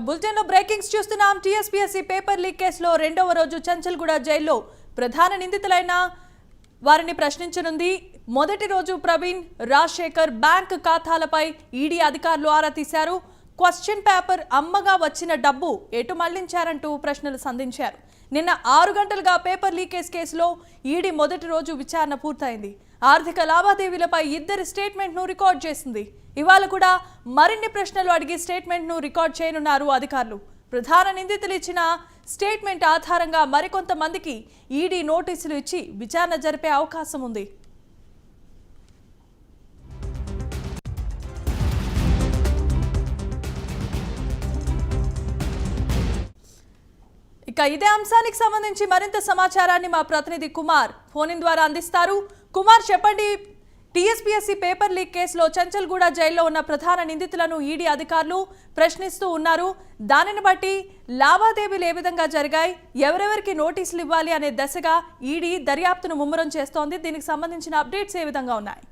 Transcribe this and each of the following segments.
Bulletin లో breakings చూస్తున్నాం. TSPSC paper leak కేసులో రెండవ రోజు చంచల్గూడ జైల్లో ప్రధాన నిందితులైన వారిని ప్రశ్నించనుంది. మొదటి రోజు ప్రవీణ్, రాజశేఖర్ బ్యాంక్ ఖాతాలపై ఈడీ అధికారులు ఆరా తీశారు. క్వశ్చన్ పేపర్ అమ్మగా వచ్చిన డబ్బు ఎటు మళ్లించారంటూ ప్రశ్నలు సంధించారు. నిన్న 6 గంటలుగా పేపర్ లీకేజ్ కేసులో ఈడీ మొదటి రోజు విచారణ పూర్తయింది. ఆర్థిక లావాదేవీలపై ఇద్దరి స్టేట్మెంట్ను రికార్డ్ చేసింది. ఇవాళ కూడా మరిన్ని ప్రశ్నలు అడిగి స్టేట్మెంట్ను రికార్డ్ చేయనున్నారు అధికారులు. ప్రధాన నిందితులు ఇచ్చిన స్టేట్మెంట్ ఆధారంగా మరికొంతమందికి ఈడీ నోటీసులు ఇచ్చి విచారణ జరిపే అవకాశం ఉంది. ఇక ఇదే అంశానికి సంబంధించి మరింత సమాచారాన్ని మా ప్రతినిధి కుమార్ ఫోన్ ఇన్ ద్వారా అందిస్తారు. కుమార్, చెప్పండి. టీఎస్పీఎస్సీ పేపర్ లీక్ కేసులో చంచల్గూడ జైల్లో ఉన్న ప్రధాన నిందితులను ఈడీ అధికారులు ప్రశ్నిస్తూ ఉన్నారు. దానిని బట్టి లావాదేవీలు ఏ విధంగా జరిగాయి, ఎవరెవరికి నోటీసులు ఇవ్వాలి అనే దశగా ఈడీ దర్యాప్తును ముమ్మరం చేస్తోంది. దీనికి సంబంధించిన అప్డేట్స్ ఏ విధంగా ఉన్నాయి?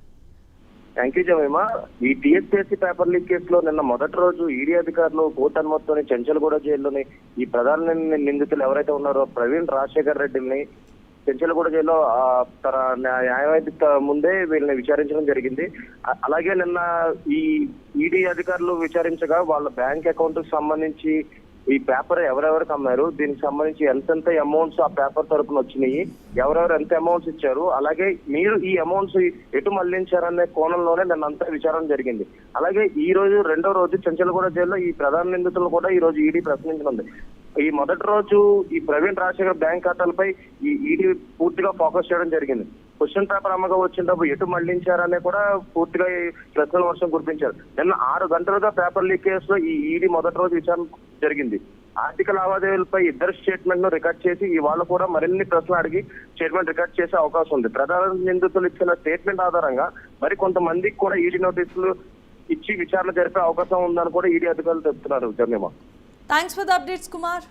Thank you Jemimah. ఈ టీఎస్పీఎస్సీ పేపర్ లీక్ కేసులో నిన్న మొదటి రోజు ఈడీ అధికారులు కోర్టు అనుమతితోని చంచల్గూడ జైల్లోని ఈ ప్రధాన నిందితులు ఎవరైతే ఉన్నారో ప్రవీణ్, రాజశేఖర్ రెడ్డిని చంచల్గూడ జైల్లో తన న్యాయవాది ముందే వీళ్ళని విచారించడం జరిగింది. అలాగే నిన్న ఈ ఈడీ అధికారులు విచారించగా వాళ్ళ బ్యాంక్ అకౌంట్ కి సంబంధించి ఈ పేపర్ ఎవరెవరికి అమ్మారు, దీనికి సంబంధించి ఎంతెంత అమౌంట్స్ ఆ పేపర్ తరపున వచ్చినాయి, ఎవరెవరు ఎంత అమౌంట్స్ ఇచ్చారు, అలాగే మీరు ఈ అమౌంట్స్ ఎటు మళ్లించారనే కోణంలోనే నిన్నంతా విచారణ జరిగింది. అలాగే ఈ రోజు రెండో రోజు చంచల్గూడ జైల్లో ఈ ప్రధాన నిందితులు కూడా ఈ రోజు ఈడీ ప్రశ్నించనుంది. ఈ మొదటి రోజు ఈ ప్రవీణ్, రాజశేఖర్ బ్యాంక్ ఖాతాలపై ఈ ఈడీ పూర్తిగా ఫోకస్ చేయడం జరిగింది. క్వశ్చన్ పేపర్ అమ్మగా వచ్చిన డబ్బు ఎటు మళ్లించారనే కూడా పూర్తిగా ఈ ప్రశ్నల వర్షం కురిపించారు. నిన్న 6 గంటలుగా పేపర్ లీక్ కేసులో ఈ ఈడీ మొదటి రోజు విచారణ జరిగింది. ఆర్థిక లావాదేవీలపై ఇద్దరు స్టేట్మెంట్ ను రికార్డ్ చేసి ఇవాళ కూడా మరిన్ని ప్రశ్నలు అడిగి స్టేట్మెంట్ రికార్డ్ చేసే అవకాశం ఉంది. ప్రధాన నిందితులు ఇచ్చిన స్టేట్మెంట్ ఆధారంగా మరి కొంతమందికి కూడా ఈడీ నోటీసులు ఇచ్చి విచారణ జరిపే అవకాశం ఉందని కూడా ఈడీ అధికారులు చెప్తున్నారు. Jemimah, thanks for the updates Kumar.